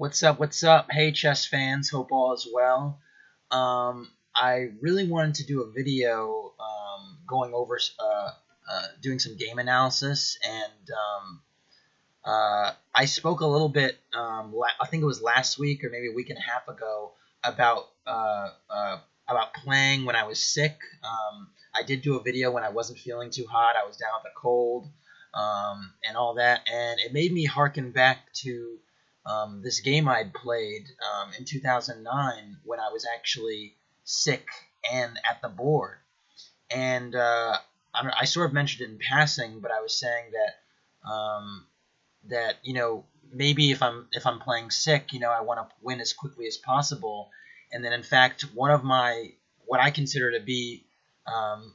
What's up? What's up? Hey, chess fans. Hope all is well. I really wanted to do a video going over doing some game analysis, and I spoke a little bit. I think it was last week or maybe a week and a half ago about playing when I was sick. I did do a video when I wasn't feeling too hot. I was down with a cold and all that, and it made me harken back to this game I'd played in 2009 when I was actually sick and at the board. And I sort of mentioned it in passing, but I was saying that maybe if I'm playing sick, I want to win as quickly as possible. And then in fact, one of what I consider to be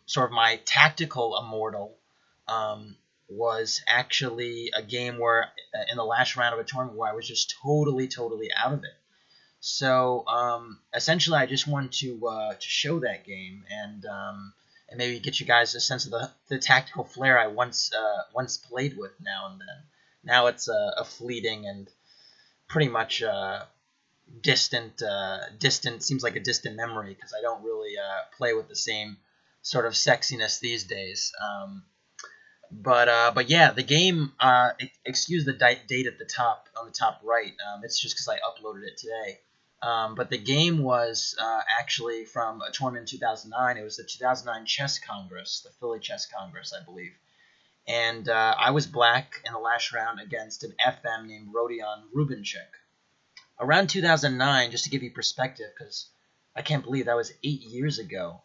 sort of my tactical immortal was actually a game where in the last round of a tournament where I was just totally out of it. So essentially, I just wanted to show that game and maybe get you guys a sense of the tactical flair I once played with now and then. Now it's a fleeting and pretty much distant. Seems like a distant memory because I don't really play with the same sort of sexiness these days. But yeah, the game. Excuse the date at the top on the top right. It's just because I uploaded it today. But the game was actually from a tournament in 2009. It was the 2009 Chess Congress, the Philly Chess Congress, I believe. And I was black in the last round against an FM named Rubenchik. Around 2009, just to give you perspective, because I can't believe that was 8 years ago.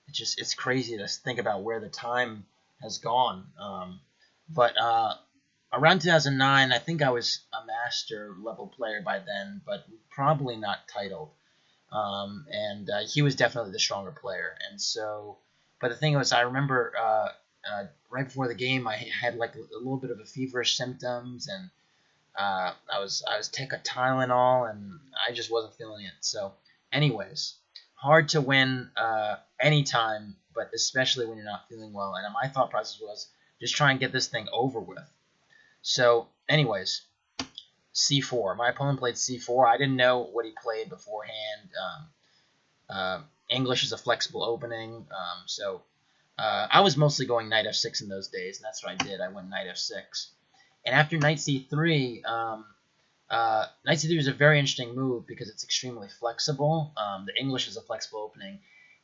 It's crazy to think about where the time has gone. But around 2009, I think I was a master level player by then, but probably not titled. And he was definitely the stronger player. And so, but the thing was, I remember right before the game, I had like a little bit of a feverish symptoms, and I was taking a Tylenol, and I just wasn't feeling it. So, anyways, hard to win anytime, but especially when you're not feeling well. And my thought process was just try and get this thing over with. So, anyways, c4. My opponent played c4. I didn't know what he played beforehand. English is a flexible opening, so I was mostly going knight f6 in those days, and that's what I did. I went knight f6. And after knight c3, knight c3 is a very interesting move because it's extremely flexible. The English is a flexible opening.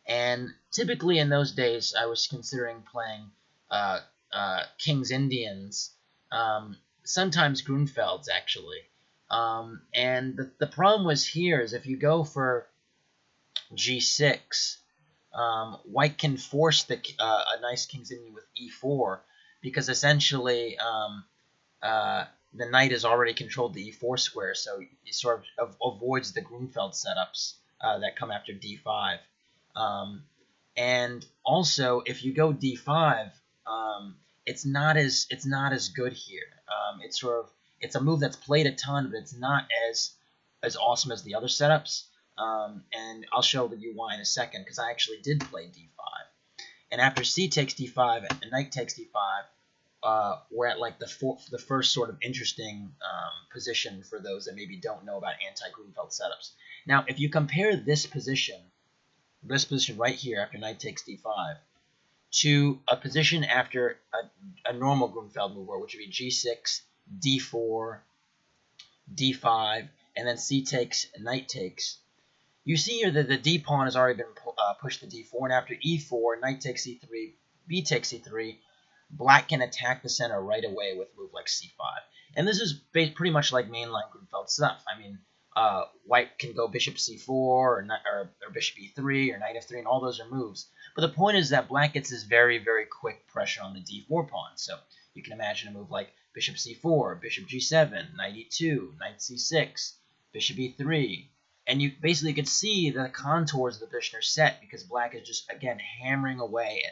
And typically in those days, I was considering playing King's Indians, sometimes Grunfelds, actually. And the problem was here is if you go for g6, white can force a nice King's Indian with e4 because essentially the knight has already controlled the e4 square, so it sort of avoids the Grunfeld setups that come after d5. And also, if you go d5, it's not as good here. It's a move that's played a ton, but it's not as awesome as the other setups. And I'll show you why in a second, because I actually did play d5. And after c takes d5 and knight takes d5, we're at like the first sort of interesting position for those that maybe don't know about anti-Grunfeld setups. Now, if you compare this position right here after knight takes d5 to a position after a normal Grunfeld move, which would be g6, d4, d5, and then c takes, knight takes, you see here that the d pawn has already been pushed to d4, and after e4, knight takes e3, b takes e3, black can attack the center right away with a move like c5. And this is pretty much like mainline Grunfeld stuff. I mean, white can go bishop c4 or bishop e3 or knight f3, and all those are moves. But the point is that black gets this very quick pressure on the d4 pawn. So you can imagine a move like bishop c4, bishop g7, knight e2, knight c6, bishop e3. And you basically could see the contours of the position are set because black is just, again, hammering away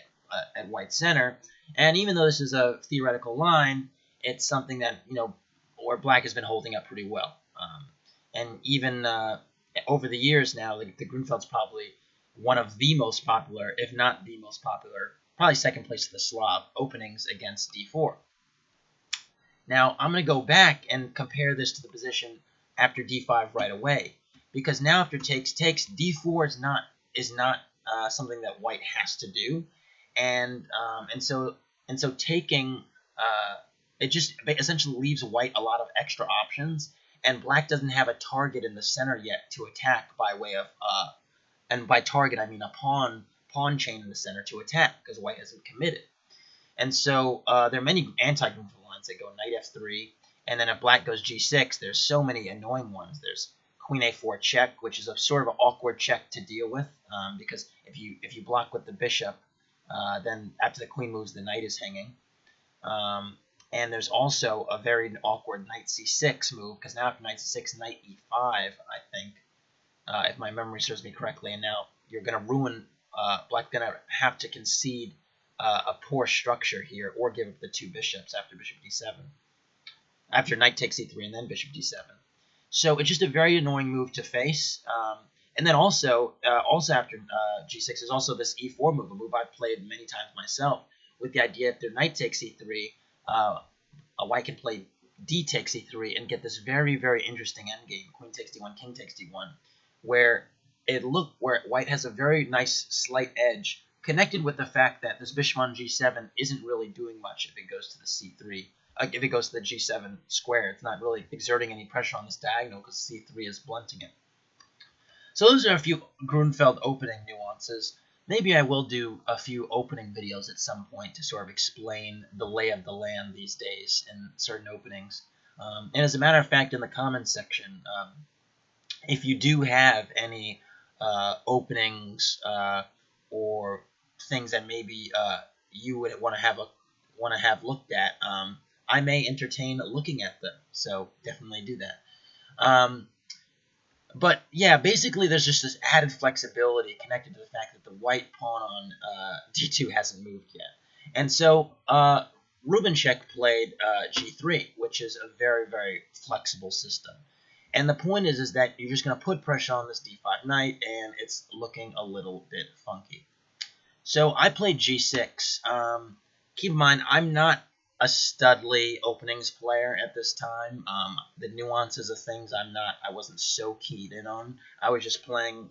at white center. And even though this is a theoretical line, it's something that, where black has been holding up pretty well. And even over the years now, the Grunfeld's probably one of the most popular, if not the most popular, probably second place to the Slav openings against d4. Now, I'm going to go back and compare this to the position after d5 right away, because now after takes, d4 is not something that white has to do, and so taking it just essentially leaves white a lot of extra options, and black doesn't have a target in the center yet to attack by way of and by target I mean a pawn chain in the center to attack, because white hasn't committed. And so there are many anti-grooveful lines that go knight f3, and then if black goes g6, there's so many annoying ones. There's queen a4 check, which is a sort of an awkward check to deal with, because if you block with the bishop, then after the queen moves, the knight is hanging. And there's also a very awkward knight c6 move, because now after knight c6, knight e5, I think, if my memory serves me correctly, and now you're going to ruin, black's going to have to concede a poor structure here, or give up the two bishops after bishop d7, after knight takes e3 and then bishop d7. So it's just a very annoying move to face. And then also after g6 is also this e4 move, a move I've played many times myself, with the idea if their knight takes e3, a white can play d takes e3 and get this very, very interesting endgame, queen takes d1, king takes d1, where white has a very nice slight edge, connected with the fact that this bishop on g7 isn't really doing much if it goes to the c3. If it goes to the g7 square, it's not really exerting any pressure on this diagonal because c3 is blunting it. So those are a few Grunfeld opening nuances. Maybe I will do a few opening videos at some point to sort of explain the lay of the land these days in certain openings. And as a matter of fact, in the comments section, if you do have any openings or things that maybe you would want to have looked at, I may entertain looking at them. So definitely do that. But yeah, basically there's just this added flexibility connected to the fact that the white pawn on d2 hasn't moved yet. And so Rubenchik played g3, which is a very, very flexible system. And the point is that you're just going to put pressure on this d5 knight, and it's looking a little bit funky. So I played g6. Keep in mind, I'm not a studly openings player at this time. The nuances of things I wasn't so keyed in on. I was just playing,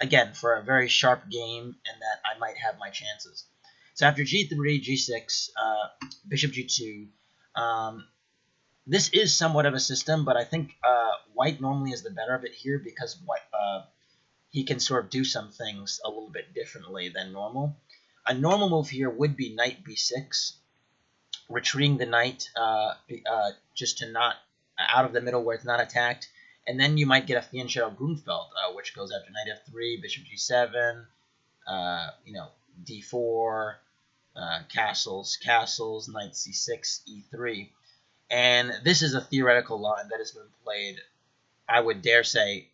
again, for a very sharp game, and that I might have my chances. So after g3, g6, bishop g2, this is somewhat of a system, but I think white normally is the better of it here, because he can sort of do some things a little bit differently than normal. A normal move here would be knight b6, retreating the knight just to not out of the middle where it's not attacked, and then you might get a fianchetto Grunfeld, which goes after knight f3, bishop g7, d4, castles, knight c6, e3, and this is a theoretical line that has been played, I would dare say,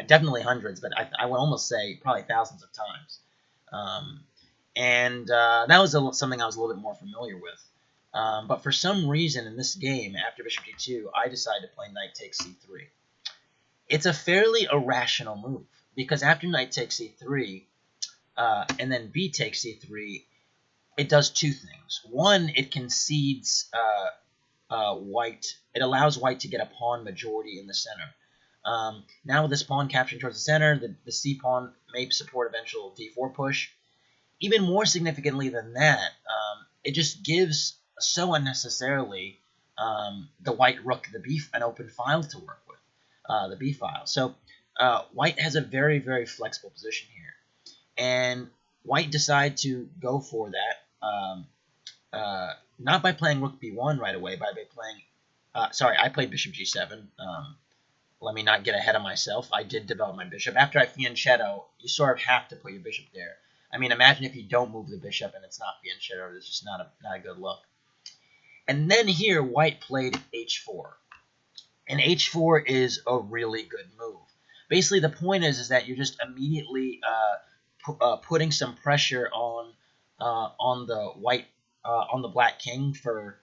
definitely hundreds, but I would almost say probably thousands of times, and that was something I was a little bit more familiar with. But for some reason in this game, after bishop g2, I decided to play knight takes c3. It's a fairly irrational move, because after knight takes c3, and then b takes c3, it does two things. One, it concedes white. It allows white to get a pawn majority in the center. Now with this pawn capturing towards the center, the c pawn may support eventual d4 push. Even more significantly than that, it just gives so unnecessarily the white rook an open file to work with, the b file. So white has a very, very flexible position here, and white decided to go for that, not by playing rook b1 right away, but by playing sorry, I played bishop g7. Let me not get ahead of myself. I did develop my bishop. After I fianchetto, you sort of have to put your bishop there. I mean, imagine if you don't move the bishop and it's not fianchetto. It's just not a good look. And then here, white played h4. And h4 is a really good move. Basically, the point is that you're just immediately putting some pressure on the black king for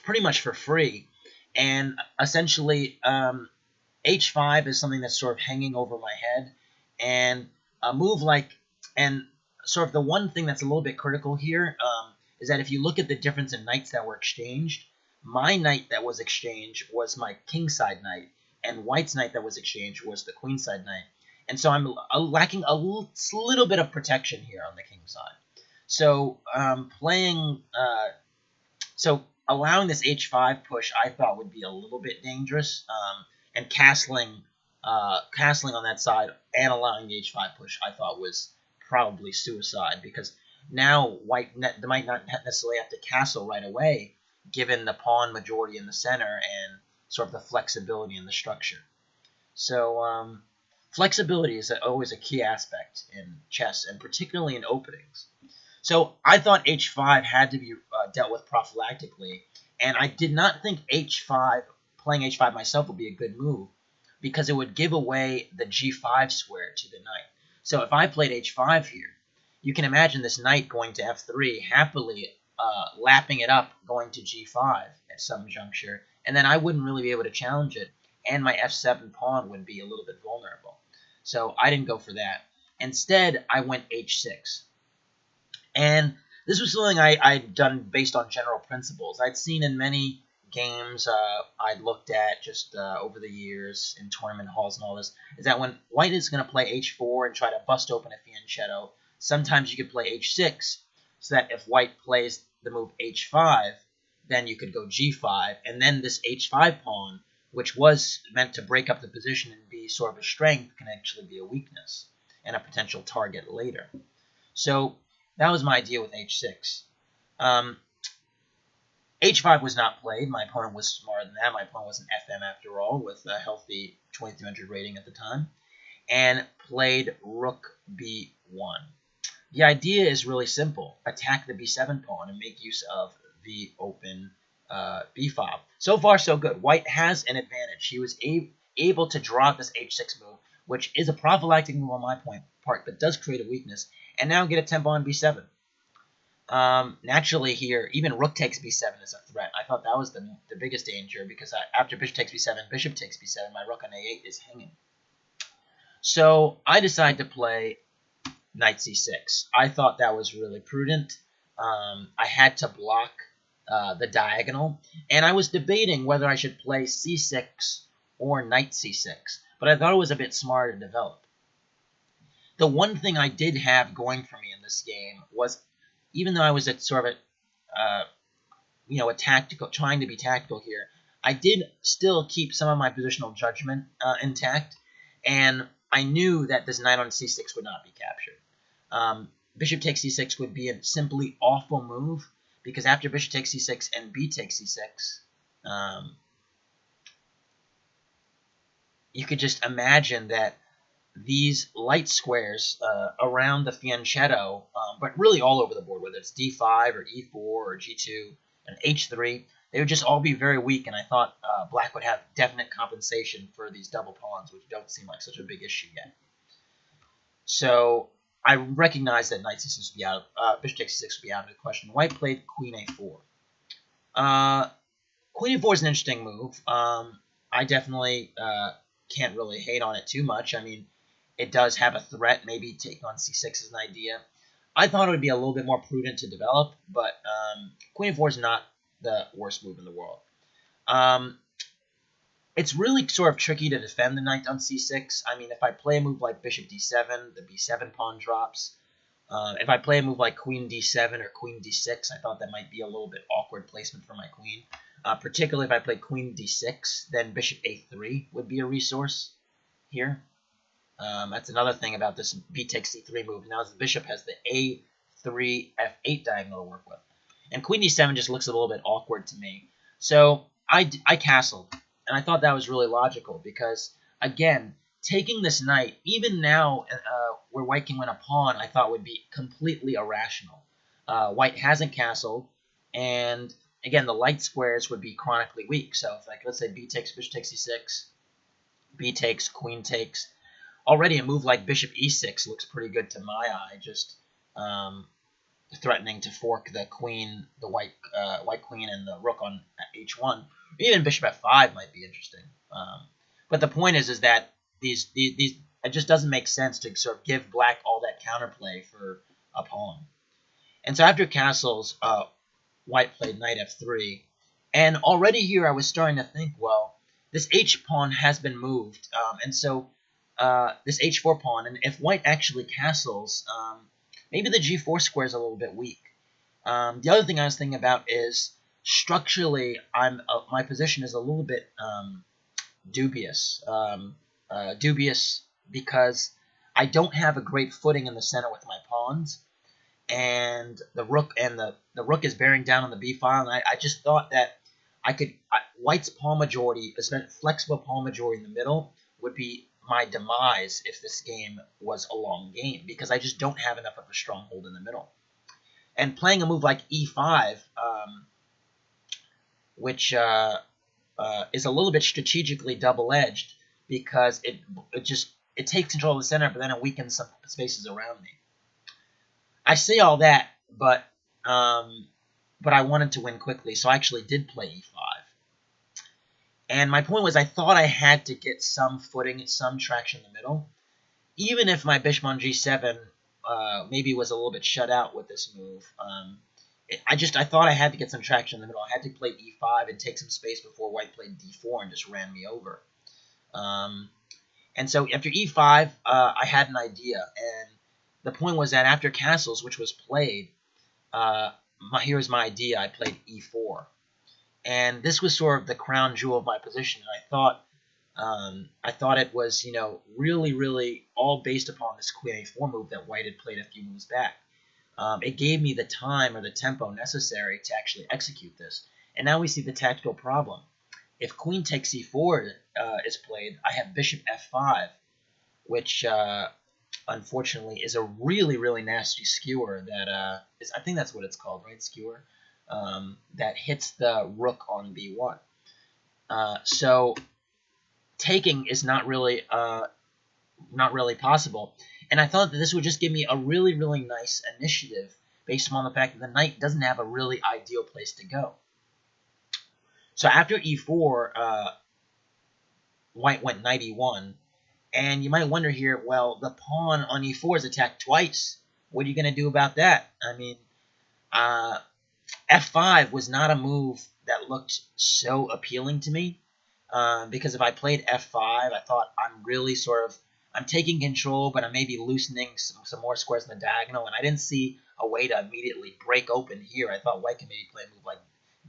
pretty much for free. And essentially, h5 is something that's sort of hanging over my head. And a move and sort of the one thing that's a little bit critical here is that if you look at the difference in knights that were exchanged, my knight that was exchanged was my kingside knight, and white's knight that was exchanged was the queenside knight. And so I'm lacking a little bit of protection here on the king side. So so allowing this h5 push I thought would be a little bit dangerous, and castling on that side and allowing the h5 push I thought was probably suicide, because now white might not necessarily have to castle right away, given the pawn majority in the center and sort of the flexibility in the structure. So flexibility is always a key aspect in chess, and particularly in openings. So I thought h5 had to be dealt with prophylactically, and I did not think playing h5 myself would be a good move, because it would give away the g5 square to the knight. So if I played h5 here, you can imagine this knight going to f3, happily lapping it up, going to g5 at some juncture, and then I wouldn't really be able to challenge it, and my f7 pawn would be a little bit vulnerable. So I didn't go for that. Instead, I went h6. And this was something I'd done based on general principles. I'd seen in many games I'd looked at just over the years in tournament halls and all this, is that when white is going to play h4 and try to bust open a fianchetto, sometimes you could play h6, so that if white plays the move h5, then you could go g5, and then this h5 pawn, which was meant to break up the position and be sort of a strength, can actually be a weakness and a potential target later. So that was my idea with h6. h5 was not played. My opponent was smarter than that. My opponent was an FM after all, with a healthy 2300 rating at the time, and played rook b1. The idea is really simple. Attack the b7 pawn and make use of the open b file. So far, so good. White has an advantage. He was able to draw out this h6 move, which is a prophylactic move on my part, but does create a weakness, and now get a tempo on b7. Naturally here, even rook takes b7 is a threat. I thought that was the biggest danger, because after bishop takes b7, bishop takes b7, my rook on a8 is hanging. So I decided to play knight c6. I thought that was really prudent. I had to block the diagonal, and I was debating whether I should play c6 or knight c6, but I thought it was a bit smarter to develop. The one thing I did have going for me in this game was, even though I was at sort of a tactical, trying to be tactical here, I did still keep some of my positional judgment intact, and I knew that this knight on c6 would not be captured. Bishop takes c6 would be a simply awful move, because after bishop takes c6 and b takes c6, you could just imagine that these light squares around the fianchetto, but really all over the board, whether it's d5 or e4 or g2 and h3, they would just all be very weak, and I thought black would have definite compensation for these double pawns, which don't seem like such a big issue yet. So I recognized that knight c6 would be out, bishop takes c6 would be out of the question. White played queen a4. Queen a4 is an interesting move. I definitely can't really hate on it too much. I mean, it does have a threat, maybe taking on c6 is an idea. I thought it would be a little bit more prudent to develop, but queen a4 is not the worst move in the world. It's really sort of tricky to defend the knight on c6. I mean, if I play a move like bishop d7, the b7 pawn drops. If I play a move like queen d7 or queen d6, I thought that might be a little bit awkward placement for my queen. Particularly if I play queen d6, then bishop a3 would be a resource here. That's another thing about this b takes c3 move. Now the bishop has the a3 f8 diagonal to work with. And queen d7 just looks a little bit awkward to me. So I castled. And I thought that was really logical, because, again, taking this knight, even now where white can win a pawn, I thought would be completely irrational. White hasn't castled, and again, the light squares would be chronically weak. So if, like, let's say b takes, bishop takes c6, b takes, queen takes. Already a move like bishop e6 looks pretty good to my eye, just threatening to fork the queen, the white queen and the rook on h1. Even bishop f5 might be interesting. But the point is that these it just doesn't make sense to sort of give black all that counterplay for a pawn. And so after castles, white played knight f3, And already here I was starting to think, well, this h pawn has been moved, and so this h4 pawn, and if white actually castles, maybe the g4 square is a little bit weak. The other thing I was thinking about is structurally, my position is a little bit dubious. Dubious because I don't have a great footing in the center with my pawns, and the rook is bearing down on the b file, and I just thought that white's pawn majority, flexible pawn majority in the middle, would be my demise if this game was a long game, because I just don't have enough of a stronghold in the middle. And playing a move like e5, which is a little bit strategically double-edged, because it takes control of the center, but then it weakens some spaces around me. I say all that, but I wanted to win quickly, so I actually did play e5. And my point was, I thought I had to get some footing, some traction in the middle, even if my bishop on g7 maybe was a little bit shut out with this move. I thought I had to get some traction in the middle. I had to play e5 and take some space before white played d4 and just ran me over. And so after e5, I had an idea, and the point was that after castles, which was played, here's my idea. I played e4, and this was sort of the crown jewel of my position. And I thought it was, really, really all based upon this queen a4 move that white had played a few moves back. It gave me the time or the tempo necessary to actually execute this. And now we see the tactical problem. If queen takes e4 is played, I have bishop f5, which unfortunately is a really, really nasty skewer that I think that's what it's called, right? Skewer, that hits the rook on b1. So taking is not really possible. And I thought that this would just give me a really, really nice initiative based upon the fact that the knight doesn't have a really ideal place to go. So after e4, white went knight e1. And you might wonder here, well, the pawn on e4 is attacked twice. What are you going to do about that? I mean, f5 was not a move that looked so appealing to me. Because if I played f5, I thought I'm taking control, but I'm maybe loosening some more squares in the diagonal, and I didn't see a way to immediately break open here. I thought white could maybe play a move like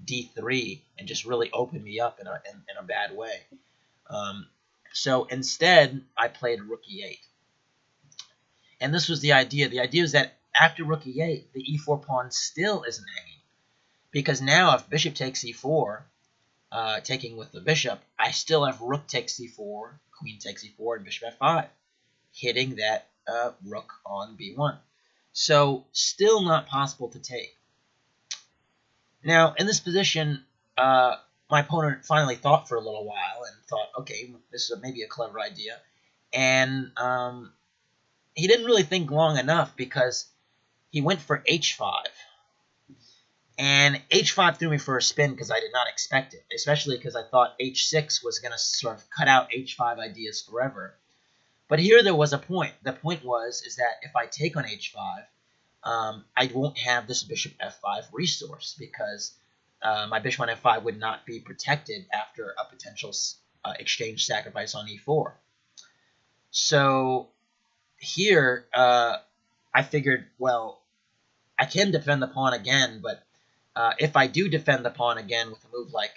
d3 and just really open me up in a bad way. So instead, I played rook e8. And this was the idea. The idea is that after rook e8, the e4 pawn still isn't hanging. Because now if bishop takes e4, taking with the bishop, I still have rook takes c4, queen takes e4, and bishop f5, hitting that rook on b1. So still not possible to take. Now, in this position, my opponent finally thought for a little while and thought, okay, this is maybe a clever idea. And he didn't really think long enough, because he went for h5. And h5 threw me for a spin because I did not expect it, especially because I thought h6 was going to sort of cut out h5 ideas forever. But here there was a point. The point is that if I take on h5, I won't have this bishop f5 resource, because my bishop on f5 would not be protected after a potential exchange sacrifice on e4. So here I figured, well, I can defend the pawn again, but if I do defend the pawn again with a move like,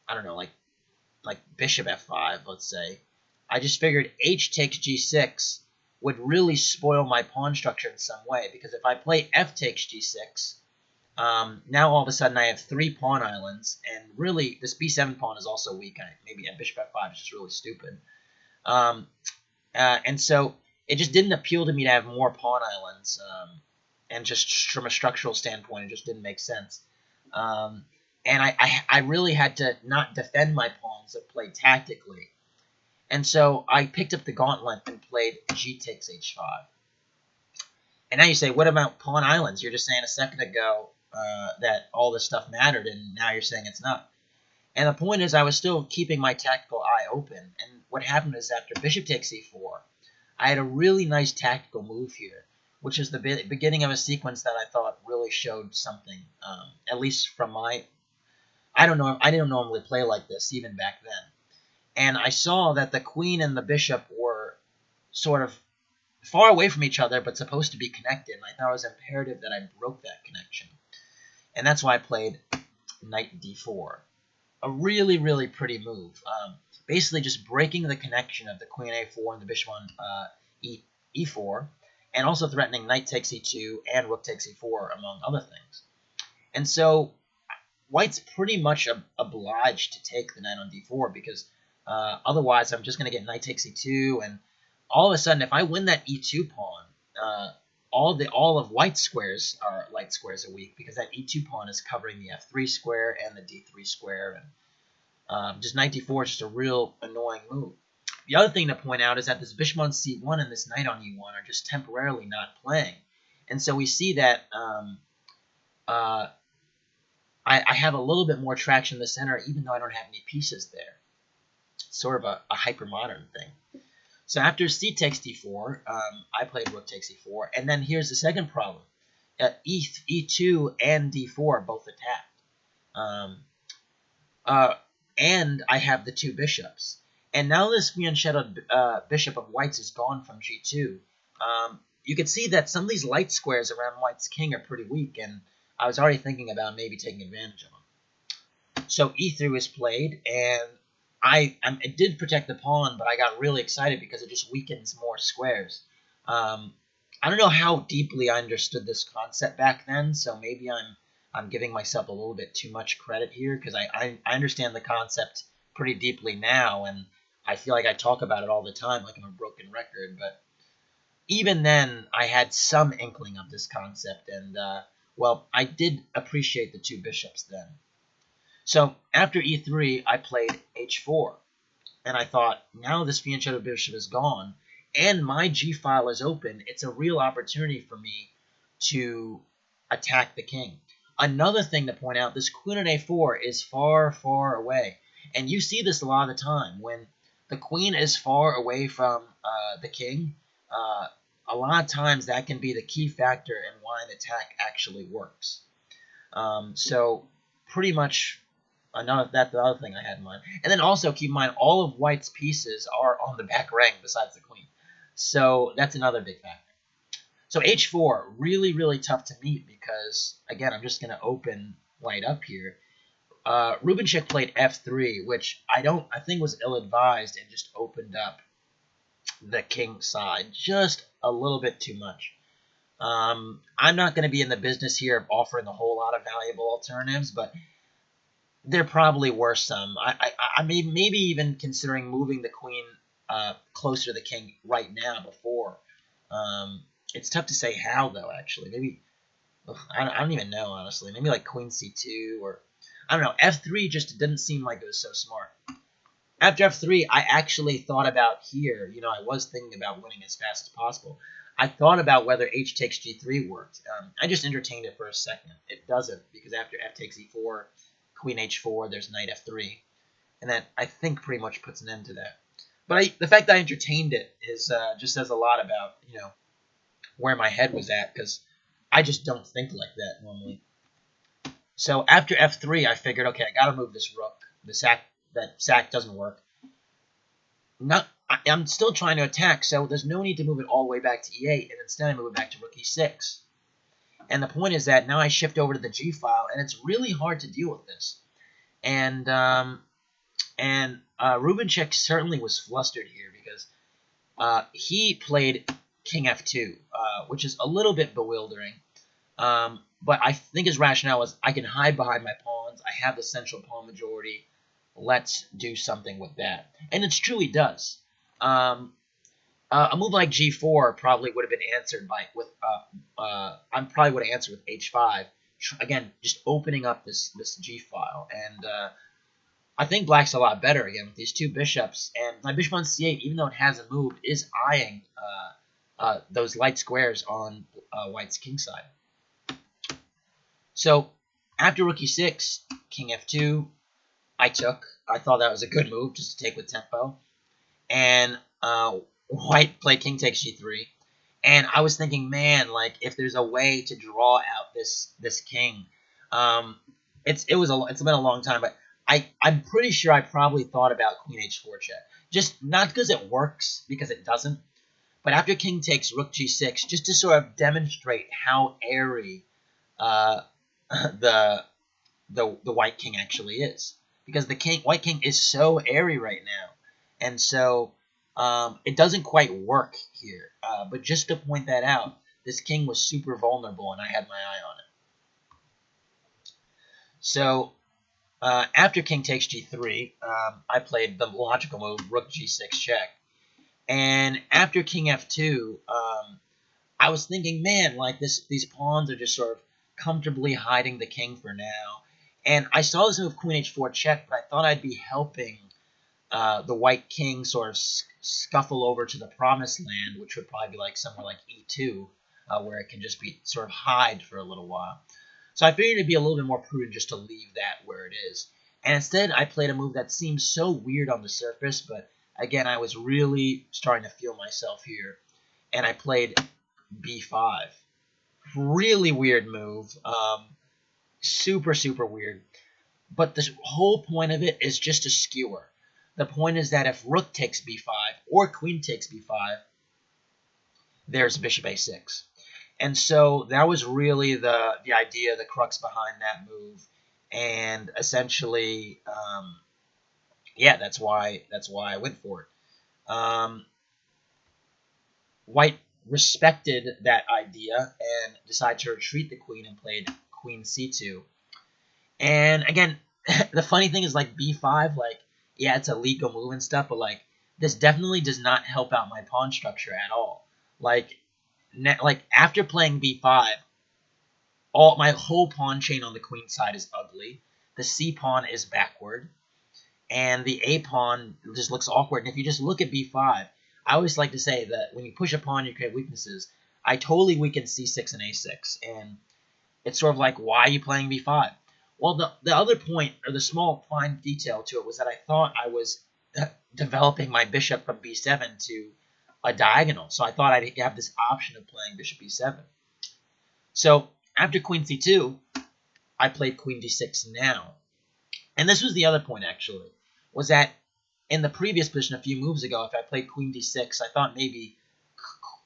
I don't know, like bishop f5, let's say, I just figured h takes g6 would really spoil my pawn structure in some way, because if I play f takes g6, now all of a sudden I have 3 pawn islands, and really this b7 pawn is also weak. Maybe bishop f5 is just really stupid. And so it just didn't appeal to me to have more pawn islands, and just from a structural standpoint, it just didn't make sense. And I really had to not defend my pawns, but play tactically. And so I picked up the gauntlet and played g takes h5. And now you say, what about pawn islands? You're just saying a second ago that all this stuff mattered, and now you're saying it's not. And the point is, I was still keeping my tactical eye open. And what happened is, after bishop takes e4, I had a really nice tactical move here, which is the beginning of a sequence that I thought really showed something, at least from my... I don't know. I didn't normally play like this even back then. And I saw that the queen and the bishop were sort of far away from each other, but supposed to be connected. And I thought it was imperative that I broke that connection. And that's why I played knight d4. A really, really pretty move. Basically just breaking the connection of the queen a4 and the bishop on e4, and also threatening knight takes e2 and rook takes e4, among other things. And so white's pretty much obliged to take the knight on d4, because otherwise I'm just going to get knight takes e2, and all of a sudden, if I win that e2 pawn, all of white's squares are light squares are weak, because that e2 pawn is covering the f3 square and the d3 square, and just knight d4 is just a real annoying move. The other thing to point out is that this bishop on c1 and this knight on e1 are just temporarily not playing, and so we see that I have a little bit more traction in the center, even though I don't have any pieces there. It's sort of a hyper-modern thing. So after c takes d4, I played rook takes e4, and then here's the second problem. E2 and d4 are both attacked. And I have the two bishops. And now this fianchettoed bishop of white's is gone from g2. You can see that some of these light squares around white's king are pretty weak, and I was already thinking about maybe taking advantage of them. So e3 was played, and it did protect the pawn, but I got really excited because it just weakens more squares. I don't know how deeply I understood this concept back then, so maybe I'm giving myself a little bit too much credit here, because I understand the concept pretty deeply now, and I feel like I talk about it all the time like I'm a broken record, but even then I had some inkling of this concept, and well, I did appreciate the two bishops then. So after e3, I played h4, and I thought, now this fianchetto bishop is gone, and my g-file is open, it's a real opportunity for me to attack the king. Another thing to point out, this queen on a4 is far, far away, and you see this a lot of the time. When the queen is far away from the king, a lot of times that can be the key factor in why an attack actually works. So pretty much that's the other thing I had in mind. And then also keep in mind, all of white's pieces are on the back rank besides the queen. So that's another big factor. So h4, really, really tough to meet because, again, I'm just going to open white up here. Rubenchik played f3, which I think was ill-advised, and just opened up the king side just a little bit too much. I'm not going to be in the business here of offering a whole lot of valuable alternatives, but there probably were some. I maybe even considering moving the queen closer to the king right now before. It's tough to say how, though, actually. Maybe, I don't even know, honestly. Maybe like queen c2, or, I don't know. f3 just didn't seem like it was so smart. After f3, I actually thought about here, I was thinking about winning as fast as possible. I thought about whether h takes g3 worked. I just entertained it for a second. It doesn't, because after f takes e4, queen h4, there's knight f3. And that, I think, pretty much puts an end to that. But the fact that I entertained it is just says a lot about, where my head was at, because I just don't think like that normally. So after f3, I figured, okay, I got to move this rook. That sack doesn't work. I'm still trying to attack, so there's no need to move it all the way back to e8, and instead I move it back to rook e6. And the point is that now I shift over to the g-file, and it's really hard to deal with this. And Rubenchik certainly was flustered here, because he played king f2, which is a little bit bewildering. But I think his rationale was, I can hide behind my pawns, I have the central pawn majority, let's do something with that. And it's true, he does. A move like g4 probably would have been answered with h5. Again, just opening up this g-file. And I think black's a lot better, again, with these two bishops. And my bishop on c8, even though it hasn't moved, is eyeing those light squares on white's king side. So after rook e6, king f2, I thought that was a good move, just to take with tempo. And white played king takes g3. And I was thinking, man, like, if there's a way to draw out this king. It's been a long time, but I'm pretty sure I probably thought about Queen H4 check. Just not because it works, because it doesn't, but after King takes Rook G6, just to sort of demonstrate how airy uh, the White King actually is, because the White King is so airy right now, and so it doesn't quite work here. But just to point that out, this King was super vulnerable, and I had my eye on it. So after King takes G3, I played the logical move, Rook G6 check, and after King F2, I was thinking, man, like these pawns are just sort of comfortably hiding the king for now. And I saw this move Queen H4 check, but I thought I'd be helping the White King sort of scuffle over to the promised land, which would probably be like somewhere like E2, where it can just be sort of hide for a little while. So I figured it'd be a little bit more prudent just to leave that where it is. And instead, I played a move that seems so weird on the surface, but again, I was really starting to feel myself here. And I played B5. Really weird move. Super, super weird. But the whole point of it is just a skewer. The point is that if Rook takes B5 or Queen takes B5, there's Bishop A6. And so that was really the idea, the crux behind that move. And essentially, yeah, that's why I went for it. White respected that idea and decided to retreat the queen and played Queen C2. And again, the funny thing is, like, B5, like, yeah, it's a legal move and stuff, but like this definitely does not help out my pawn structure at all. Like after playing B5, my whole pawn chain on the queen side is ugly. The C pawn is backward, and the A pawn just looks awkward. And if you just look at B5, I always like to say that when you push a pawn, you create weaknesses. I totally weaken C6 and A6, and it's sort of like, why are you playing B5? Well, the other point, or the small fine detail to it, was that I thought I was developing my bishop from B7 to a diagonal. So I thought I'd have this option of playing bishop B7. So after Queen C2, I played Queen D6 now. And this was the other point, actually, was that in the previous position a few moves ago, if I played Queen D6, I thought maybe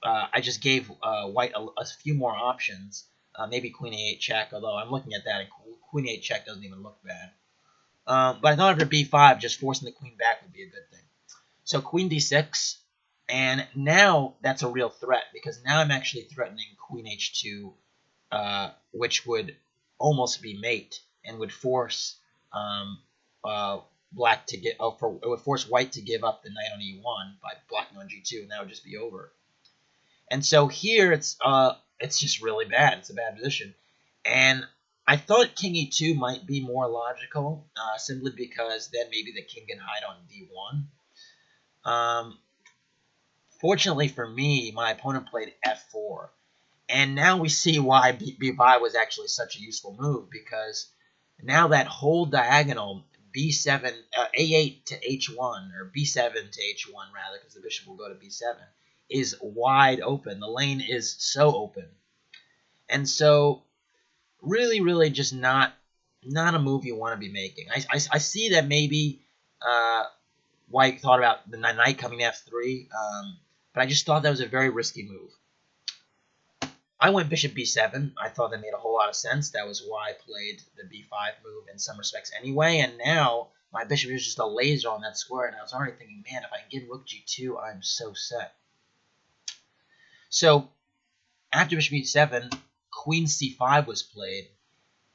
I just gave White a few more options. Maybe Queen A8 check, although I'm looking at that, and Queen A8 check doesn't even look bad. But I thought after B5, just forcing the queen back would be a good thing. So Queen D6, and now that's a real threat, because now I'm actually threatening Queen H2, which would almost be mate, and would force black to get it would force White to give up the knight on E1 by blocking on G2, and that would just be over. And so here it's just really bad. It's a bad position. And I thought King E2 might be more logical, simply because then maybe the king can hide on D1. Fortunately for me, my opponent played F4. And now we see why B5 was actually such a useful move, because now that whole diagonal, B7, A8 to H1, or B7 to H1 rather, because the bishop will go to B7, is wide open. The lane is so open. And so really, really just not a move you want to be making. I see that maybe White thought about the knight coming to F3, but I just thought that was a very risky move. I went bishop B7. I thought that made a whole lot of sense. That was why I played the B5 move in some respects anyway, and now my bishop is just a laser on that square, and I was already thinking, man, if I can get Rook G2, I'm so set. So after bishop E7, Queen C5 was played,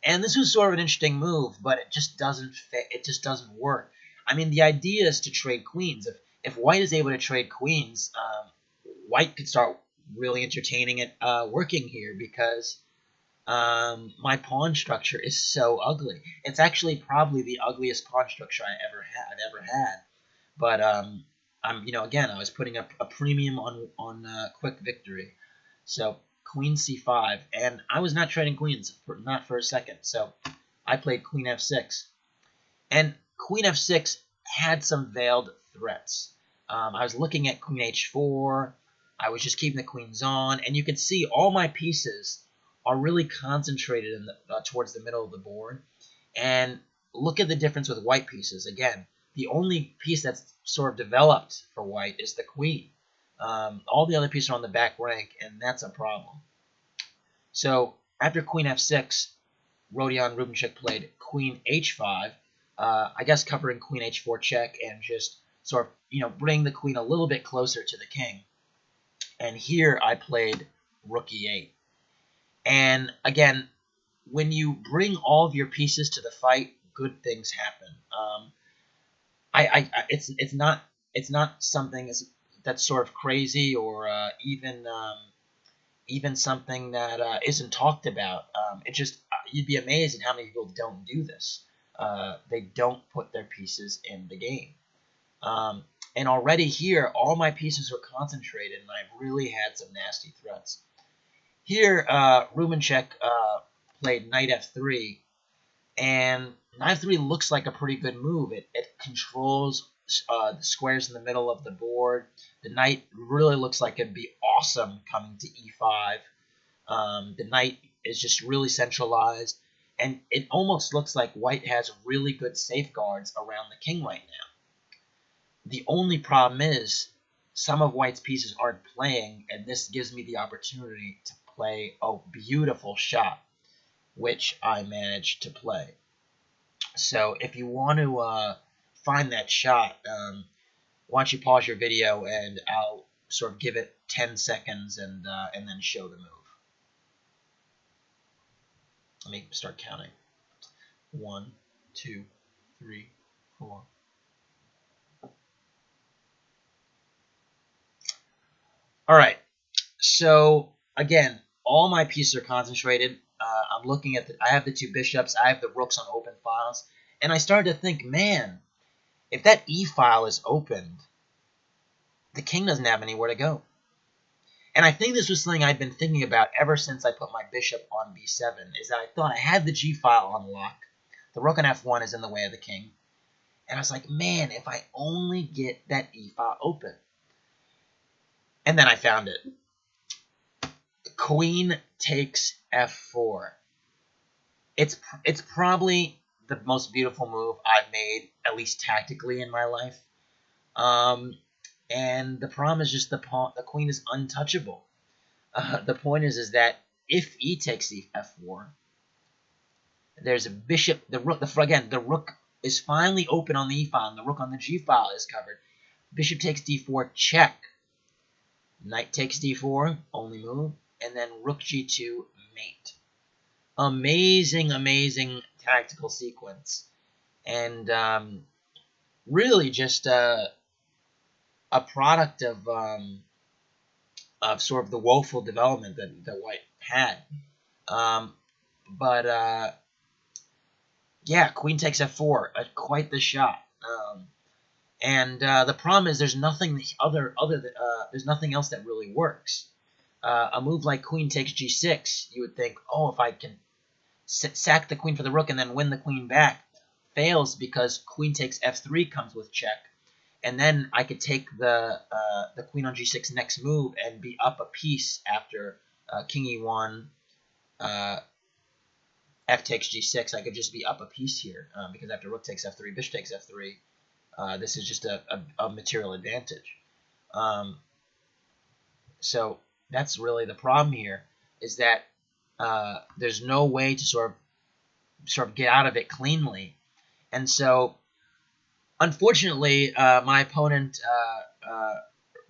and this was sort of an interesting move, but it just doesn't fit. It just doesn't work. I mean, the idea is to trade queens. If White is able to trade queens, White could start really entertaining it working here, because my pawn structure is so ugly. It's actually probably the ugliest pawn structure I've ever had. But again, I was putting up a premium on quick victory. So Queen C5, and I was not trading queens, not for a second. So I played Queen F6, and Queen F6 had some veiled threats. I was looking at Queen H4. I was just keeping the queens on, and you can see all my pieces are really concentrated towards the middle of the board. And look at the difference with white pieces. Again, the only piece that's sort of developed for white is the queen. All the other pieces are on the back rank, and that's a problem. So after queen f6, Rubenchik played queen h5, I guess covering queen h4 check and just sort of, bring the queen a little bit closer to the king. And here I played rook e8. And again, when you bring all of your pieces to the fight, good things happen. It's not something that's sort of crazy or even something that isn't talked about. It just you'd be amazed at how many people don't do this. They don't put their pieces in the game. And already here, all my pieces are concentrated, and I've really had some nasty threats. Here, Rubenchik played knight f3, and knight f3 looks like a pretty good move. It controls the squares in the middle of the board. The knight really looks like it'd be awesome coming to e5. The knight is just really centralized, and it almost looks like white has really good safeguards around the king right now. The only problem is some of white's pieces aren't playing, and this gives me the opportunity to play a beautiful shot, which I managed to play. So if you want to find that shot, why don't you pause your video and I'll sort of give it 10 seconds and then show the move. Let me start counting. 1, 2, 3, 4. All right. So again, all my pieces are concentrated. I'm looking at I have the two bishops. I have the rooks on open files, and I started to think, man, if that e file is opened, the king doesn't have anywhere to go. And I think this was something I'd been thinking about ever since I put my bishop on b7, is that I thought I had the g file on lock. The rook on f1 is in the way of the king. And I was like, man, if I only get that e file open. And then I found it. Queen takes f4. It's probably the most beautiful move I've made, at least tactically, in my life. And the problem is just the queen is untouchable. The point is that if e takes f4, there's a bishop. The rook is finally open on the e file, and the rook on the g file is covered. Bishop takes d4, check. Knight takes d4, only move, and then rook g2, mate. Amazing, amazing tactical sequence, and really just a product of sort of the woeful development that white had. Yeah, queen takes f4, quite the shot. And the problem is there's nothing there's nothing else that really works. A move like queen takes g6, you would think, oh, if I can sack the queen for the rook and then win the queen back, fails because queen takes f3 comes with check, and then I could take the queen on g6 next move and be up a piece after king e1, f takes g6. I could just be up a piece here because after rook takes f3, bishop takes f3, this is just a material advantage. So that's really the problem here, is that there's no way to sort of get out of it cleanly. And so, unfortunately, my opponent,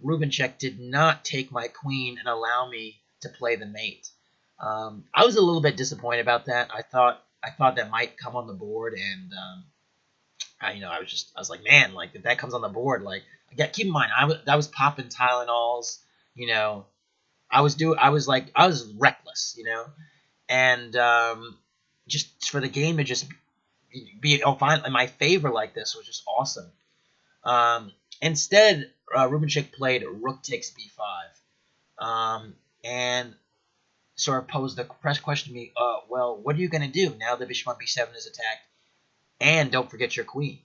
Rubenchik, did not take my queen and allow me to play the mate. I was a little bit disappointed about that. I thought that might come on the board, and I was like, man, like if that comes on the board, like again, keep in mind, I was popping Tylenols, I was reckless, and just for the game to just be fine in my favor like this was just awesome. Instead, Rubenchik played rook takes b5, and sort of posed the question to me, well, what are you going to do now the bishop on b7 is attacked, and don't forget your queen?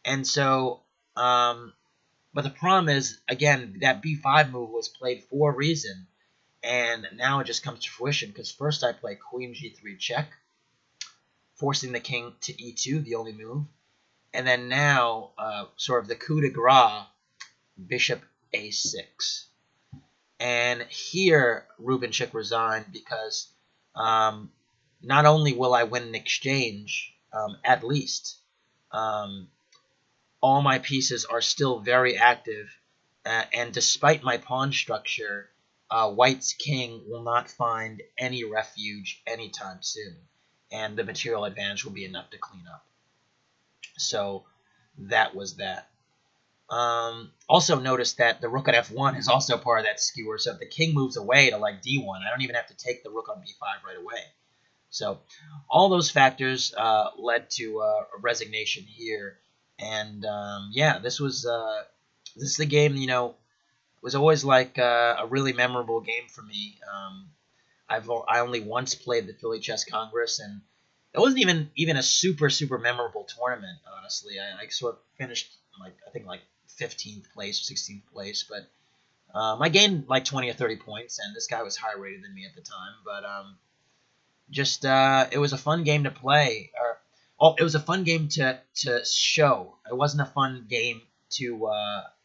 And so, but the problem is, again, that b5 move was played for a reason, and now it just comes to fruition, because first I play queen g3 check, forcing the king to e2, the only move. And then now, sort of the coup de grace, bishop a6. And here, Rubenchik resigned because not only will I win an exchange, at least, all my pieces are still very active, and despite my pawn structure, White's king will not find any refuge anytime soon, and the material advantage will be enough to clean up. So that was that. Also notice that the rook at f1 is also part of that skewer, so if the king moves away to like d1, I don't even have to take the rook on b5 right away. So all those factors led to a resignation here, and yeah, this is the game, you know, was always like a really memorable game for me. I only once played the Philly Chess Congress, and it wasn't even a super memorable tournament. Honestly, I sort of finished like I think like 15th place, 16th place, but I gained like 20 or 30 points, and this guy was higher rated than me at the time. But just it was a fun game to play, it was a fun game to show. It wasn't a fun game to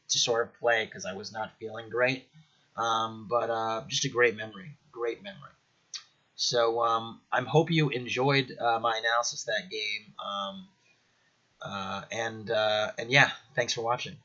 sort of play because I was not feeling great. But just a great memory. So I hope you enjoyed my analysis of that game. And yeah, thanks for watching.